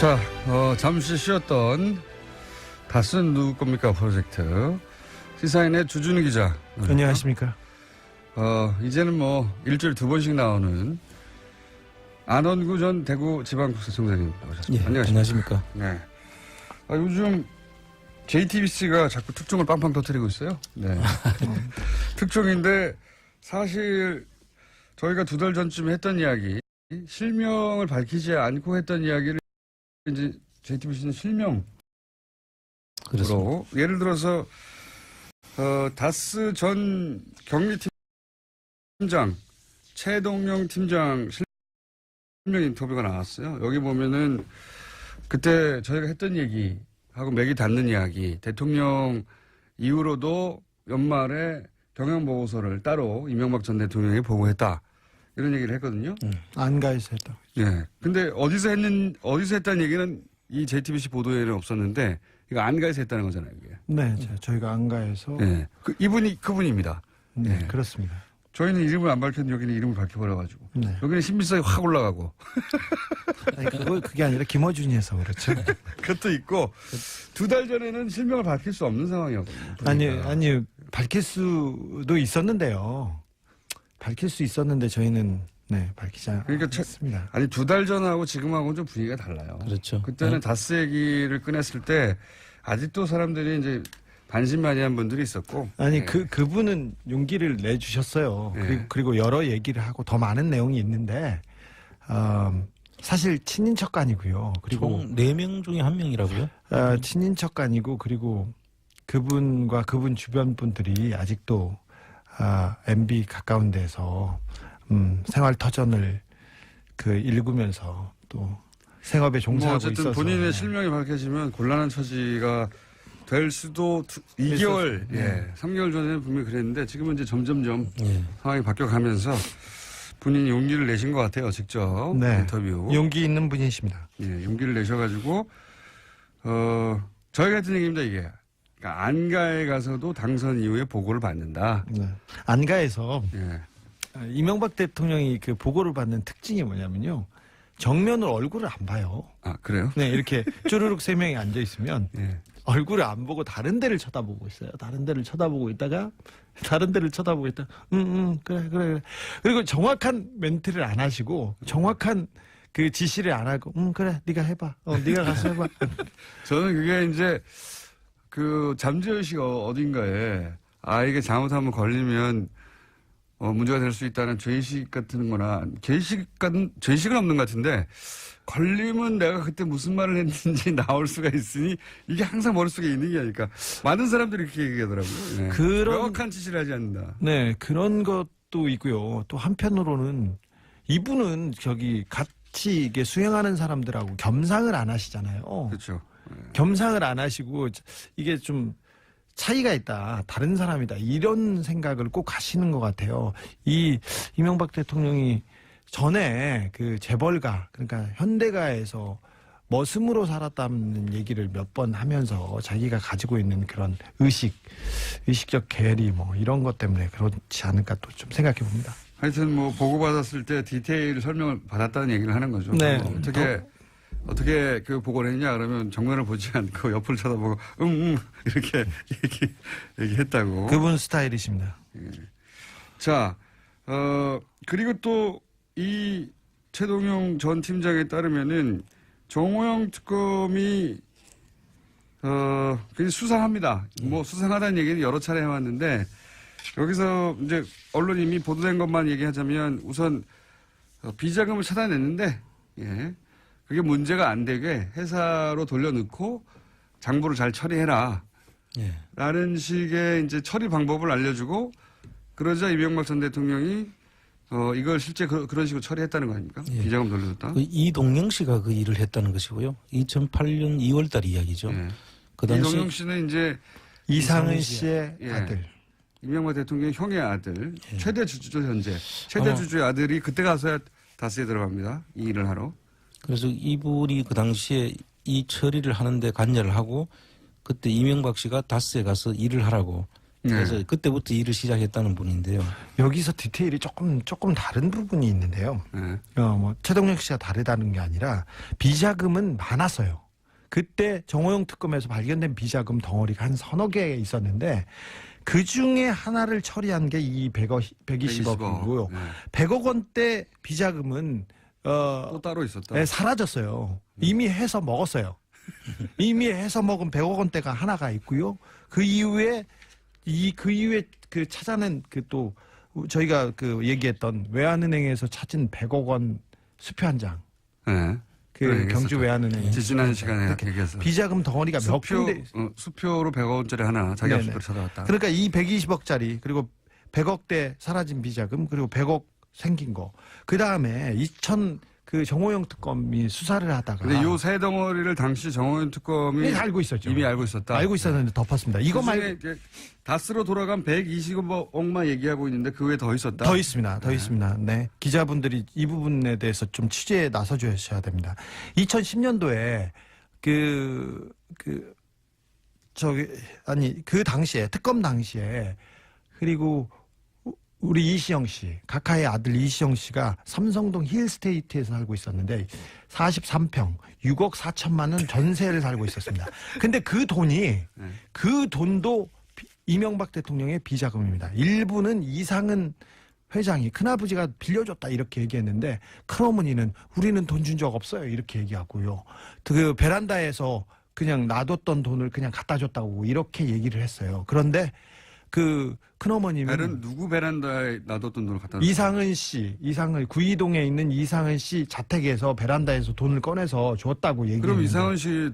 자, 잠시 쉬었던 다스는 누구 겁니까 프로젝트 시사인의 주준우 기자. 안녕하십니까. 이제는 뭐 일주일에 2번씩 나오는 안원구 전 대구지방국세청장님 나오셨습니다. 예, 안녕하십니까. 네. 요즘 JTBC가 자꾸 특종을 빵빵 터뜨리고 있어요. 네. 특종인데 사실 저희가 2달 전쯤에 했던 이야기, 실명을 밝히지 않고 했던 이야기를 이제 JTBC는 실명으로, 예를 들어서 다스 전 경리팀장 최동영 팀장 실명 인터뷰가 나왔어요. 여기 보면은 그때 저희가 했던 얘기하고 맥이 닿는 이야기, 대통령 이후로도 연말에 경영보고서를 따로 이명박 전 대통령이 보고했다, 이런 얘기를 했거든요. 안가에서 했다. 네. 근데 어디서 했다는 얘기는 이 JTBC 보도에는 없었는데, 이거 안가에서 했다는 거잖아요, 이게. 네, 저희가 안가에서. 네. 이분이 그분입니다. 네, 네. 그렇습니다. 저희는 이름을 안 밝혔는데 여기는 이름을 밝혀버려가지고. 네. 여기는 신빙성이 확 올라가고. 그게 아니라 김어준이 해서 그렇죠. 그것도 있고, 2달 전에는 실명을 밝힐 수 없는 상황이었거든요. 아니, 밝힐 수도 있었는데요. 밝힐 수 있었는데 저희는 밝히지 않았습니다. 아니 2달 전하고 지금하고는 좀 분위기가 달라요. 그렇죠. 그때는 다스 얘기를 꺼냈을 때 아직도 사람들이 이제 반신반의한 분들이 있었고. 아니 그분은 용기를 내주셨어요. 네. 그리고 여러 얘기를 하고 더 많은 내용이 있는데 사실 친인척간이고요. 그리고 총 4명 중에 1명이라고요? 친인척간이고, 그리고 그분과 그분 주변 분들이 아직도 MB 가까운 데서 생활 터전을 읽으면서 또 생업에 종사하고 어쨌든 있어서 본인의 실명이 밝혀지면 곤란한 처지가 될 수도 2개월, 3개월 전에는 분명히 그랬는데 지금은 이제 점점점 상황이 바뀌어가면서 본인이 용기를 내신 것 같아요, 직접. 인터뷰. 용기 있는 분이십니다. 예, 용기를 내셔가지고 저희가 했던 얘기입니다, 이게. 그러니까 안가에 가서도 당선 이후에 보고를 받는다. 네. 안가에서 예. 이명박 대통령이 그 보고를 받는 특징이 뭐냐면요, 정면으로 얼굴을 안 봐요. 아, 그래요? 네, 이렇게 쭈르륵 3명이 앉아 있으면 예. 얼굴을 안 보고 다른 데를 쳐다보고 있어요. 다른 데를 쳐다보고 있다가 그래. 그리고 정확한 멘트를 안 하시고, 정확한 그 지시를 안 하고 그래, 네가 해봐. 네가 가서 해봐. 저는 그게 이제 그 잠재의식 어딘가에 이게 잘못하면 걸리면 문제가 될 수 있다는 죄의식 같은 거나, 죄의식은 없는 것 같은데, 걸리면 내가 그때 무슨 말을 했는지 나올 수가 있으니 이게 항상 머릿속에 있는 게 아닐까. 많은 사람들이 그렇게 얘기하더라고요. 네. 명확한 지시를 하지 않는다. 네, 그런 것도 있고요. 또 한편으로는 이분은 같이 이게 수행하는 사람들하고 겸상을 안 하시잖아요. 그렇죠. 네. 겸상을 안 하시고 이게 좀 차이가 있다, 다른 사람이다, 이런 생각을 꼭 하시는 것 같아요. 이명박 대통령이 전에 그 재벌가, 그러니까 현대가에서 머슴으로 살았다는 얘기를 몇 번 하면서 자기가 가지고 있는 그런 의식적 괴리 이런 것 때문에 그렇지 않을까 또 좀 생각해 봅니다. 하여튼 보고받았을 때 디테일 설명을 받았다는 얘기를 하는 거죠. 네. 어떻게 그 보고를 했냐 그러면 정면을 보지 않고 옆을 쳐다보고 이렇게 얘기했다고. 그분 스타일이십니다. 예. 자, 그리고 또 이 최동영 전 팀장에 따르면은 정호영 특검이 굉장히 수상합니다. 수상하다는 얘기는 여러 차례 해왔는데, 여기서 이제 언론이 이미 보도된 것만 얘기하자면 우선 비자금을 찾아냈는데, 그게 문제가 안 되게 회사로 돌려넣고 장부를 잘 처리해라. 라는 식의 이제 처리 방법을 알려주고, 그러자 이명박 전 대통령이 이걸 실제 그런 식으로 처리했다는 거 아닙니까? 비자금 돌려줬다. 이동영 씨가 그 일을 했다는 것이고요. 2008년 2월달 이야기죠. 그 당시 이동영 씨는 이제 이상은 씨의 아들. 이명박 대통령의 형의 아들, 최대 주주죠, 현재. 최대 주주의 아들이 그때 가서야 다스에 들어갑니다. 이 일을 하러. 그래서 이분이 그 당시에 이 처리를 하는데 관여를 하고, 그때 이명박 씨가 다스에 가서 일을 하라고 그래서 그때부터 일을 시작했다는 분인데요. 여기서 디테일이 조금 다른 부분이 있는데요. 뭐 최동혁 씨가 다르다는 게 아니라 비자금은 많았어요. 그때 정호영 특검에서 발견된 비자금 덩어리가 한 서너 개 있었는데 그 중에 하나를 처리한 게 이 120억이고요. 100억 원대 비자금은 또 따로 있었다. 네, 사라졌어요. 이미 해서 먹었어요. 이미 해서 먹은 100억 원대가 하나가 있고요. 그 이후에 그 찾아낸 그 또 저희가 그 얘기했던 외환은행에서 찾은 100억 원 수표 한 장. 네. 그 경주 외환은행 지난 시간에 얘기했어. 비자금 덩어리가 몇 군데 수표로 100억 원짜리 하나 자기 수표를 찾아왔다. 그러니까 이 120억짜리 그리고 100억대 사라진 비자금 그리고 100억 생긴 거. 그 다음에 그 정호영 특검이 수사를 하다가. 근데 요 세 덩어리를 당시 정호영 특검이 알고 있었죠. 이미 알고 있었다. 알고 있었는데 덮었습니다. 이거 말고 다스로 돌아간 120억만 얘기하고 있는데 그 외에 더 있었다. 더 있습니다. 더 있습니다. 네. 기자분들이 이 부분에 대해서 좀 취재에 나서 주셔야 됩니다. 2010년도에 그 당시에 특검 당시에 그리고 우리 이시영 씨, 각하의 아들 이시영 씨가 삼성동 힐스테이트에서 살고 있었는데 43평, 6억 4천만 원 전세를 살고 있었습니다. 근데 그 돈도 이명박 대통령의 비자금입니다. 일부는 이상은 회장이 큰아버지가 빌려줬다 이렇게 얘기했는데 큰어머니는 우리는 돈 준 적 없어요 이렇게 얘기하고요. 그 베란다에서 그냥 놔뒀던 돈을 그냥 갖다 줬다고 이렇게 얘기를 했어요. 그런데 그 큰어머님은 누구 베란다에 놔뒀던 돈을 갖다 이상을 구이동에 있는 이상은 씨 자택에서 베란다에서 돈을 꺼내서 줬다고 얘기했는데 그럼 이상은 씨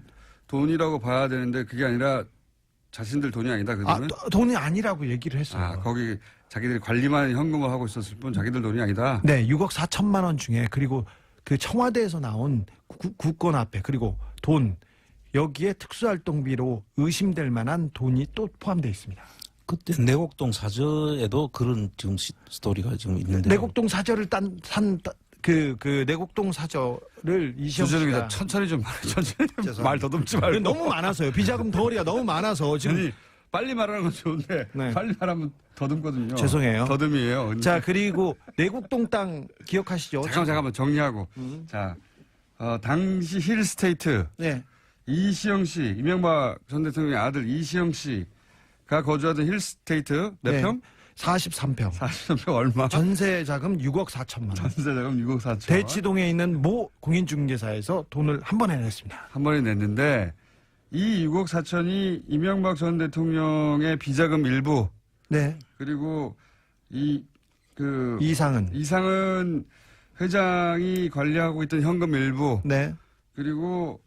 돈이라고 봐야 되는데 그게 아니라 자신들 돈이 아니다 그 돈은? 돈이 아니라고 얘기를 했어요. 거기 자기들이 관리만 현금화 하고 있었을 뿐 자기들 돈이 아니다? 네. 6억 4천만 원 중에 그리고 그 청와대에서 나온 국권 앞에 그리고 돈 여기에 특수활동비로 의심될 만한 돈이 또 포함되어 있습니다. 그때 내곡동 사저에도 그런 지금 스토리가 지금 있는데. 내곡동 사저를 그 내곡동 사저를 이시영 씨가 천천히 좀 말해. 천천히 말 더듬지 말고. 너무 많아서요. 비자금 덩어리가 너무 많아서 지금. 아니, 빨리 말하는 건 좋은데 네. 빨리 말하면 더듬거든요. 죄송해요. 더듬이에요. 자 그리고 내곡동 땅 기억하시죠? 잠깐만 정리하고. 자 당시 힐스테이트 네. 이시영 씨, 이명박 전 대통령의 아들 이시영 씨가 거주하던 힐스테이트 몇 평? 43평. 43평 얼마? 전세 자금 6억 4천만 원. 전세 자금 6억 4천. 대치동에 있는 모 공인중개사에서 돈을 한 번에 냈습니다. 한 번에 냈는데 이 6억 4천이 이명박 전 대통령의 비자금 일부. 네. 그리고 이상은 회장이 관리하고 있던 현금 일부. 네. 그리고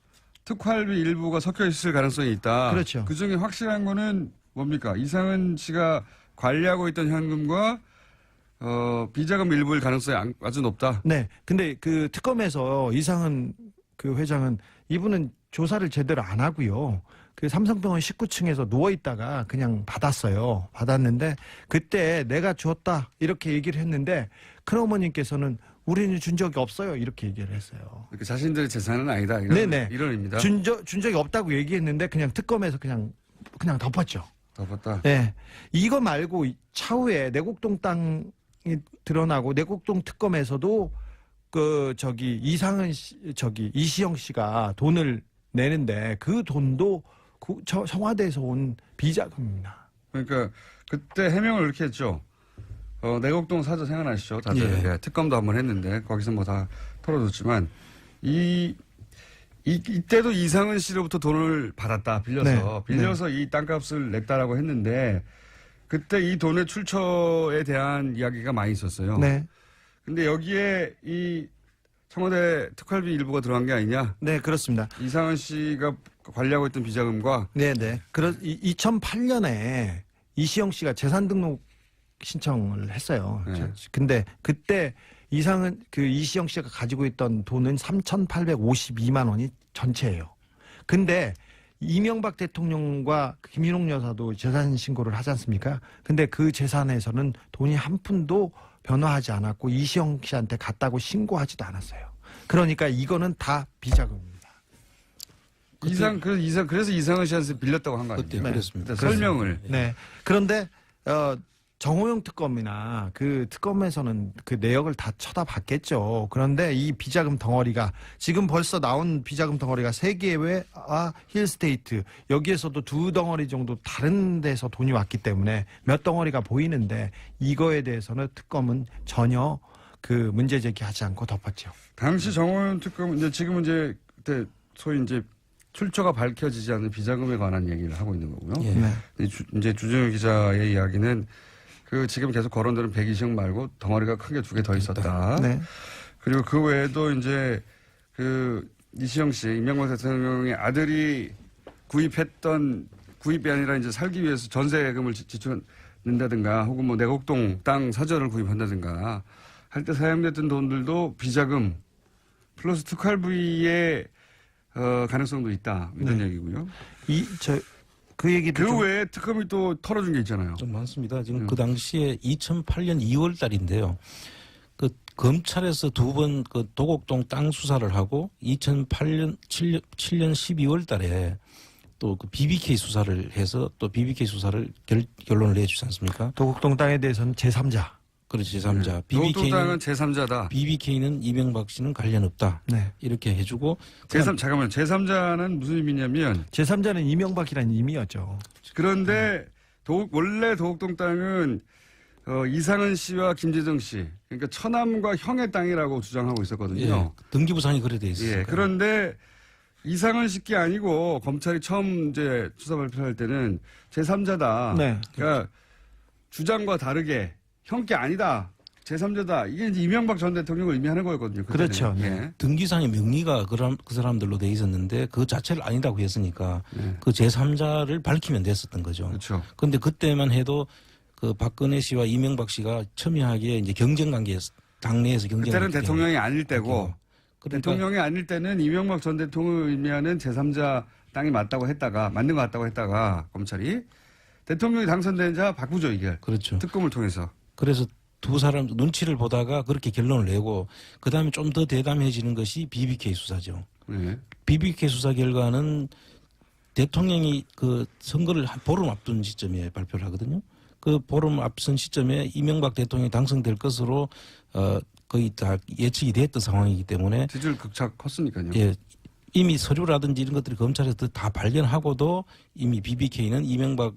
특활비 일부가 섞여 있을 가능성이 있다. 그렇죠. 그 중에 확실한 거는 뭡니까? 이상은 씨가 관리하고 있던 현금과 비자금 일부일 가능성이 아주 높다. 네. 근데 그 특검에서 이상은 그 회장은 이분은 조사를 제대로 안 하고요. 그 삼성병원 19층에서 누워 있다가 그냥 받았어요. 받았는데 그때 내가 줬다 이렇게 얘기를 했는데 큰어머님께서는 우리는 준 적이 없어요. 이렇게 얘기를 했어요. 그러니까 자신들의 재산은 아니다. 네네. 이론입니다. 준 적이 없다고 얘기했는데 그냥 특검에서 그냥 덮었죠. 덮었다. 네. 이거 말고 차후에 내곡동 땅이 드러나고 내곡동 특검에서도 이시영 씨가 돈을 내는데 그 돈도 청와대에서 온 비자금입니다. 그러니까 그때 해명을 이렇게 했죠. 내곡동 사저 생각나시죠? 다들. 예. 특검도 한번 했는데 거기서 뭐 다 털어줬지만 이때도 이상은 씨로부터 돈을 받았다. 빌려서 이 땅값을 냈다라고 했는데 그때 이 돈의 출처에 대한 이야기가 많이 있었어요. 네. 근데 여기에 이 청와대 특활비 일부가 들어간 게 아니냐? 네, 그렇습니다. 이상은 씨가 관리하고 있던 비자금과 2008년에 이시영 씨가 재산 등록 신청을 했어요. 네. 근데 그때 이시영 씨가 가지고 있던 돈은 3,852만 원이 전체예요. 근데 이명박 대통령과 김인옥 여사도 재산 신고를 하지 않습니까? 근데 그 재산에서는 돈이 한 푼도 변화하지 않았고 이시영 씨한테 갔다고 신고하지도 않았어요. 그러니까 이거는 다 비자금입니다. 그래서 이상은 씨한테 빌렸다고 한 거 그때 아닙니까? 그랬습니다. 설명을. 네. 그런데 정호영 특검이나 그 특검에서는 그 내역을 다 쳐다봤겠죠. 그런데 이 비자금 덩어리가 지금 벌써 나온 비자금 덩어리가 세계회와 힐스테이트 여기에서도 2덩어리 정도 다른 데서 돈이 왔기 때문에 몇 덩어리가 보이는데 이거에 대해서는 특검은 전혀 그 문제 제기하지 않고 덮었죠. 당시 정호연 특검 이제 지금은 이제 그때 소위 이제 출처가 밝혀지지 않는 비자금에 관한 얘기를 하고 있는 거고요. 예. 네. 이제 주진우 기자의 이야기는 그 지금 계속 거론되는 120억 말고 덩어리가 큰 게 2개 더 있었다. 네. 그리고 그 외에도 이제 그 이시영 씨, 이명박 대통령의 아들이 구입이 아니라 이제 살기 위해서 전세금을 지출한다든가 혹은 뭐 내곡동 땅 사저를 구입한다든가 할 때 사용됐던 돈들도 비자금 플러스 특활비의 가능성도 있다. 이런 얘기고요. 그 얘기도 그 외에 특검이 또 털어준 게 있잖아요. 좀 많습니다. 지금 그 당시에 2008년 2월 달인데요. 그 검찰에서 2번 그 도곡동 땅 수사를 하고 2008년 7년 12월 달에 또 그 BBK 수사를 해서 또 BBK 수사를 결론을 내주지 않습니까? 도곡동 땅에 대해서는 제3자. 그렇지, 제3자. 도곡동 땅은 제3자다. BBK는 이명박 씨는 관련 없다. 네. 이렇게 해주고. 잠깐만. 제3자는 무슨 의미냐면 제3자는 이명박이라는 의미였죠. 그런데 원래 도곡동 땅은 이상은 씨와 김재정 씨, 그러니까 처남과 형의 땅이라고 주장하고 있었거든요. 예, 등기부상이 그래 돼 있어요. 예, 그런데 이상은 씨게 아니고 검찰이 처음 이제 수사 발표할 때는 제3자다. 네. 그러니까 주장과 다르게 형께 아니다. 제3자다. 이게 이제 이명박 전 대통령을 의미하는 거였거든요. 그때는. 그렇죠. 예. 등기상의 명의가 그 사람들로 돼 있었는데 그 자체를 아니다고 했으니까 네. 그 제3자를 밝히면 됐었던 거죠. 그렇죠. 그런데 그때만 해도 그 박근혜 씨와 이명박 씨가 첨예하게 이제 경쟁 관계에서 당내에서 경쟁 그때는 대통령이 아닐 때고 그러니까 대통령이 아닐 때는 이명박 전 대통령을 의미하는 제3자 땅이 맞다고 했다가 맞는 것 같다고 했다가 검찰이 대통령이 당선되자 바꾸죠 이게. 그렇죠. 특검을 통해서. 그래서 두 사람 눈치를 보다가 그렇게 결론을 내고 그다음에 좀 더 대담해지는 것이 BBK 수사죠. 네. BBK 수사 결과는 대통령이 그 선거를 한 보름 앞둔 시점에 발표를 하거든요. 그 보름 앞선 시점에 이명박 대통령이 당선될 것으로 거의 다 예측이 됐던 상황이기 때문에 지지율 극차 컸으니까요. 예, 이미 서류라든지 이런 것들이 검찰에서 다 발견하고도 이미 BBK는 이명박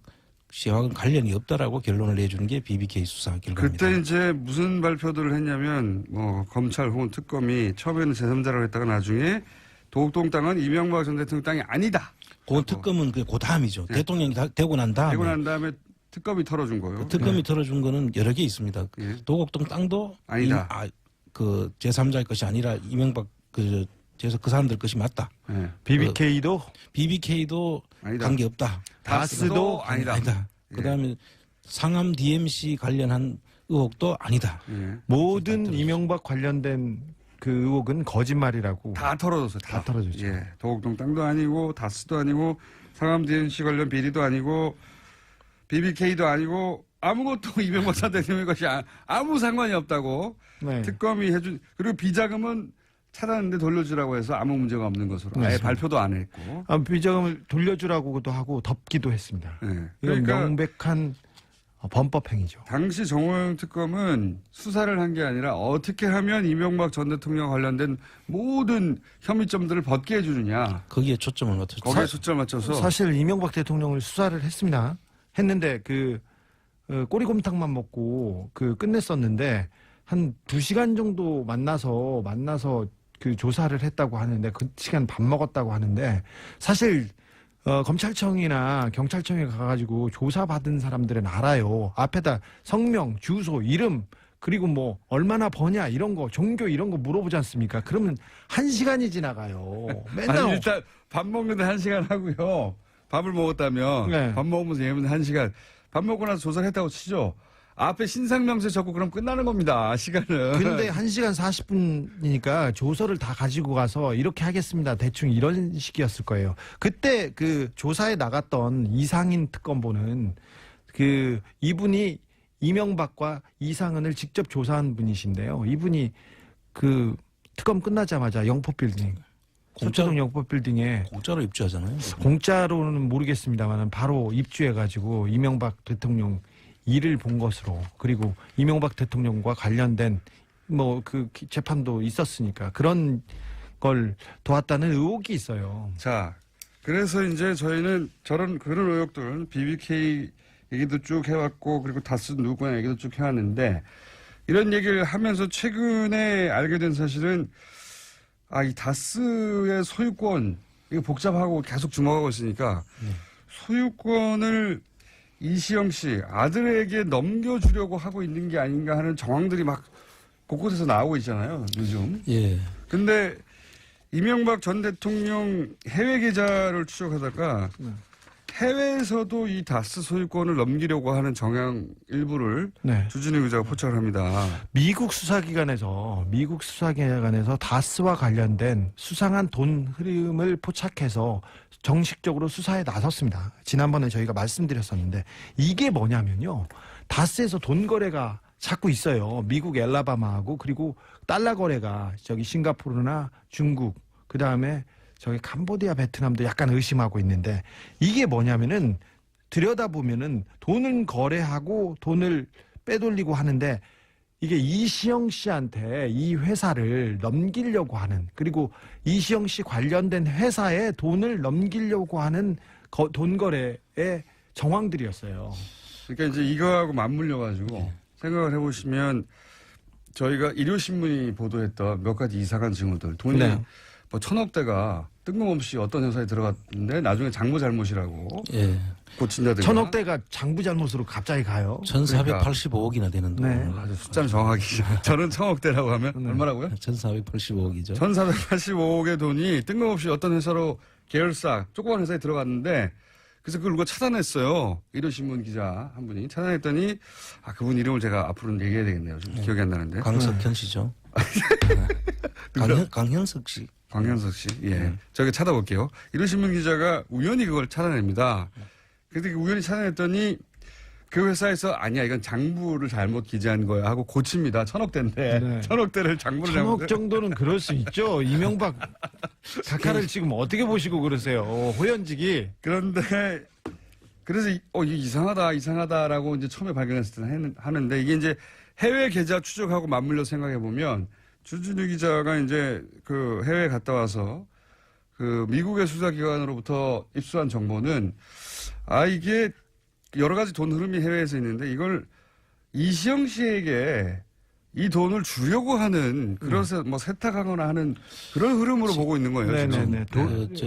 씨와는 관련이 없다라고 결론을 내주는 게 BBK 수사 결과입니다. 그때 이제 무슨 발표들을 했냐면 뭐 검찰 혹은 특검이 처음에는 제3자라고 했다가 나중에 도곡동 땅은 이명박 전 대통령 땅이 아니다. 그 특검은 그 다음이죠. 네. 대통령이 되고 난 다음에. 되고 난 다음에 특검이 털어준 거예요. 그 특검이 털어준 거는 여러 개 있습니다. 예. 도곡동 땅도 아니다. 그 제3자의 것이 아니라 이명박 그 사람들 것이 맞다. 네. BBK도 BBK도 아니다. 관계 없다. 다스도 아니다. 예. 그다음에 상암 DMC 관련한 의혹도 아니다. 예. 모든 이명박 관련된 그 의혹은 거짓말이라고 다 털어줬어요. 다 털어줬죠. 예. 도곡동 땅도 아니고 다스도 아니고 상암 DMC 관련 비리도 아니고 BBK도 아니고 아무것도 이명박 전 대통령의 것이 아무 상관이 없다고 네. 특검이 해준 그리고 비자금은 찾았는데 돌려주라고 해서 아무 문제가 없는 것으로 아예 맞습니다. 발표도 안 했고. 비자금을 돌려주라고도 하고 덮기도 했습니다. 예. 이건 그러니까 명백한 범법 행위죠. 당시 정호영 특검은 수사를 한 게 아니라 어떻게 하면 이명박 전 대통령 관련된 모든 혐의점들을 벗게 해주느냐. 거기에 초점을 맞췄죠. 거기에 초점을 맞춰서. 사실 이명박 대통령을 수사를 했습니다. 했는데 꼬리곰탕만 먹고 끝냈었는데 한 2시간 정도 만나서 그 조사를 했다고 하는데 그 시간 밥 먹었다고 하는데 사실 검찰청이나 경찰청에 가가지고 조사받은 사람들은 알아요. 앞에다 성명, 주소, 이름 그리고 뭐 얼마나 버냐 이런 거 종교 이런 거 물어보지 않습니까? 그러면 1시간이 지나가요. 맨날 아니, 일단 밥 먹는데 1시간 하고요. 밥을 먹었다면 네. 밥 먹으면서 예면 1시간. 밥 먹고 나서 조사를 했다고 치죠. 앞에 신상명세 적고 그럼 끝나는 겁니다. 시간은. 근데 1시간 40분이니까 조서를 다 가지고 가서 이렇게 하겠습니다. 대충 이런 식이었을 거예요. 그때 그 조사에 나갔던 이상인 특검보는 이분이 이명박과 이상은을 직접 조사한 분이신데요. 이분이 그 특검 끝나자마자 영포빌딩 서초동 영법 빌딩에 공짜로 입주하잖아요. 공짜로는 모르겠습니다만 바로 입주해가지고 이명박 대통령 일을 본 것으로, 그리고 이명박 대통령과 관련된 뭐 그 재판도 있었으니까 그런 걸 도왔다는 의혹이 있어요. 자, 그래서 이제 저희는 그런 의혹들 BBK 얘기도 쭉 해왔고, 그리고 다스 누구냐 얘기도 쭉 해왔는데, 이런 얘기를 하면서 최근에 알게 된 사실은, 이 다스의 소유권, 이거 복잡하고 계속 주목하고 있으니까, 소유권을 이시영 씨 아들에게 넘겨주려고 하고 있는 게 아닌가 하는 정황들이 막 곳곳에서 나오고 있잖아요, 요즘. 예. 근데 이명박 전 대통령 해외 계좌를 추적하다가 해외에서도 이 다스 소유권을 넘기려고 하는 정황 일부를 네. 주진우 기자가 포착을 합니다. 미국 수사기관에서 다스와 관련된 수상한 돈 흐름을 포착해서 정식적으로 수사에 나섰습니다. 지난번에 저희가 말씀드렸었는데, 이게 뭐냐면요, 다스에서 돈 거래가 자꾸 있어요. 미국 엘라바마하고, 그리고 달러 거래가 저기 싱가포르나 중국, 그 다음에 저기 캄보디아, 베트남도 약간 의심하고 있는데, 이게 뭐냐면은 들여다보면은 돈을 거래하고 돈을 빼돌리고 하는데, 이게 이시영 씨한테 이 회사를 넘기려고 하는, 그리고 이시영 씨 관련된 회사에 돈을 넘기려고 하는 돈 거래의 정황들이었어요. 그러니까 이제 이거하고 맞물려 가지고 생각을 해보시면, 저희가 일요신문이 보도했던 몇 가지 이상한 징후들, 돈이 네. 뭐 1,000억대가 뜬금없이 어떤 회사에 들어갔는데 나중에 장부 잘못이라고 예. 고친다든가. 1,000억대가 장부 잘못으로 갑자기 가요. 1,485억이나 되는 돈. 네. 아주 숫자는 정확하게. 저는 1,000억대라고 하면 얼마라고요? 1,485억이죠. 1,485억의 돈이 뜬금없이 어떤 회사로 계열사, 조그만 회사에 들어갔는데, 그래서 그걸 누가 차단했어요. 일요신문 기자 한 분이. 차단했더니, 그분 이름을 제가 앞으로는 얘기해야 되겠네요. 좀 기억이 안 나는데. 강석현 씨죠. 강현석 씨. 광현석 씨. 예. 저기 찾아볼게요. 일요신문 기자가 우연히 그걸 차단합니다. 그런데 우연히 차단했더니 그 회사에서 아니야, 이건 장부를 잘못 기재한 거야 하고 고칩니다. 1,000억대인데. 네. 1,000억대를 장부를 1,000억 정도는 그럴 수 있죠. 이명박 각하를 지금 어떻게 보시고 그러세요? 호연직이. 그런데 그래서 이게 이상하다라고 이제 처음에 발견했을 때 하는데, 이게 이제 해외 계좌 추적하고 맞물려 생각해 보면, 주진우 기자가 이제 그 해외에 갔다 와서 그 미국의 수사기관으로부터 입수한 정보는, 이게 여러 가지 돈 흐름이 해외에서 있는데, 이걸 이시영 씨에게 이 돈을 주려고 하는, 그래서 뭐 세탁하거나 하는 그런 흐름으로 보고 있는 거예요. 네네네.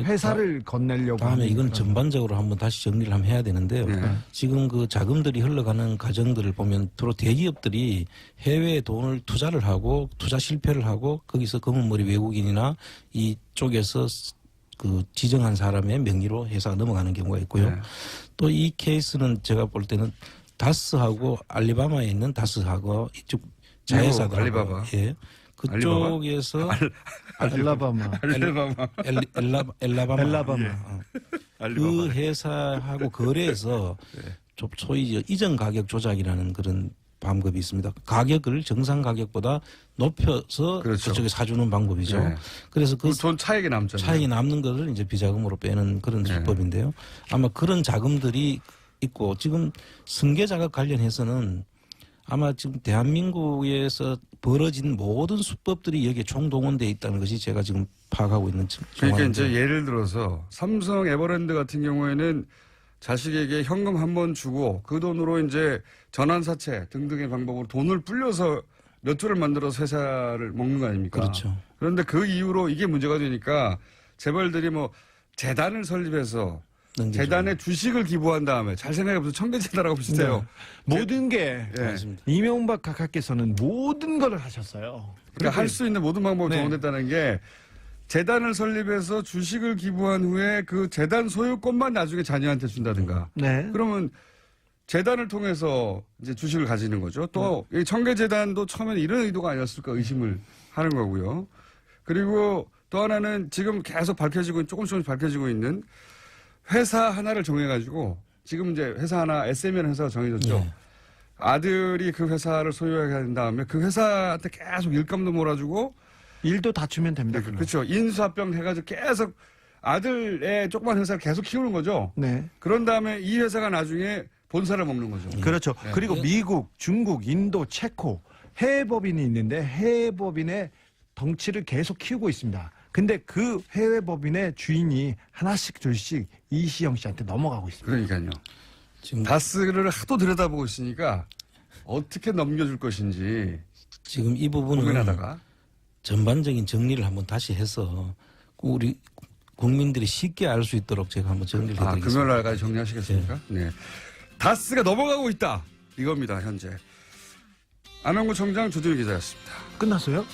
회사를 건네려고. 다음에 이건 전반적으로 한번 다시 정리를 한번 해야 되는데요. 네. 지금 그 자금들이 흘러가는 과정들을 보면 주로 대기업들이 해외에 돈을 투자를 하고 투자 실패를 하고 거기서 검은머리 외국인이나 이쪽에서 그 지정한 사람의 명의로 회사가 넘어가는 경우가 있고요. 네. 또 이 케이스는 제가 볼 때는 다스하고 알리바마에 있는 다스하고 이쪽 자회사들 알리바바. 예. 그쪽에서 알라바마. 엘라바마. 알리바바. 그 회사하고 거래해서 소위 이전 가격 조작이라는 그런 방법이 있습니다. 가격을 정상 가격보다 높여서 그렇죠. 그쪽에 사주는 방법이죠. 네. 그래서 그 돈 차익이 남잖아요. 차익이 남는 것을 이제 비자금으로 빼는 그런 네. 수법인데요. 아마 그런 자금들이 있고, 지금 승계자가 관련해서는 아마 지금 대한민국에서 벌어진 모든 수법들이 여기에 총동원되어 있다는 것이 제가 지금 파악하고 있는 그러니까 정황인데. 이제 예를 들어서 삼성 에버랜드 같은 경우에는 자식에게 현금 한 번 주고 그 돈으로 이제 전환사채 등등의 방법으로 돈을 불려서 몇 조를 만들어서 회사를 먹는 거 아닙니까? 그렇죠. 그런데 그 이후로 이게 문제가 되니까 재벌들이 뭐 재단을 설립해서 넘겨주고. 재단에 주식을 기부한 다음에, 잘 생각해보세요. 청계재단하고 비슷해요. 모든 게 예. 맞습니다. 이명박 각하께서는 모든 걸 하셨어요. 그러니까 할 수 있는 모든 방법을 네. 동원했다는 게, 재단을 설립해서 주식을 기부한 후에 그 재단 소유권만 나중에 자녀한테 준다든가. 네. 그러면 재단을 통해서 이제 주식을 가지는 거죠. 또 이 청계재단도 처음에는 이런 의도가 아니었을까 의심을 하는 거고요. 그리고 또 하나는 지금 계속 조금씩 밝혀지고 있는, 회사 하나를 정해가지고, 지금 이제 회사 하나, SM이라는 회사가 정해졌죠. 예. 아들이 그 회사를 소유하게 된 다음에 그 회사한테 계속 일감도 몰아주고 일도 다투면 됩니다. 그걸로. 그렇죠. 인수합병 해가지고 계속 아들의 조그만 회사를 계속 키우는 거죠. 네. 그런 다음에 이 회사가 나중에 본사를 먹는 거죠. 그렇죠. 네. 그리고 미국, 중국, 인도, 체코 해외 법인이 있는데 해외 법인의 덩치를 계속 키우고 있습니다. 근데 그 해외 법인의 주인이 하나씩 둘씩 이시영 씨한테 넘어가고 있습니다. 그러니까요. 지금 다스를 하도 들여다보고 있으니까 어떻게 넘겨줄 것인지 지금 이 부분은 고민하다가 전반적인 정리를 한번 다시 해서 우리 국민들이 쉽게 알 수 있도록 제가 한번 정리를 해드리겠습니다. 금요일 날까지 정리하시겠습니까? 네. 다스가 넘어가고 있다. 이겁니다, 현재. 안홍구 청장, 조준희 기자였습니다. 끝났어요?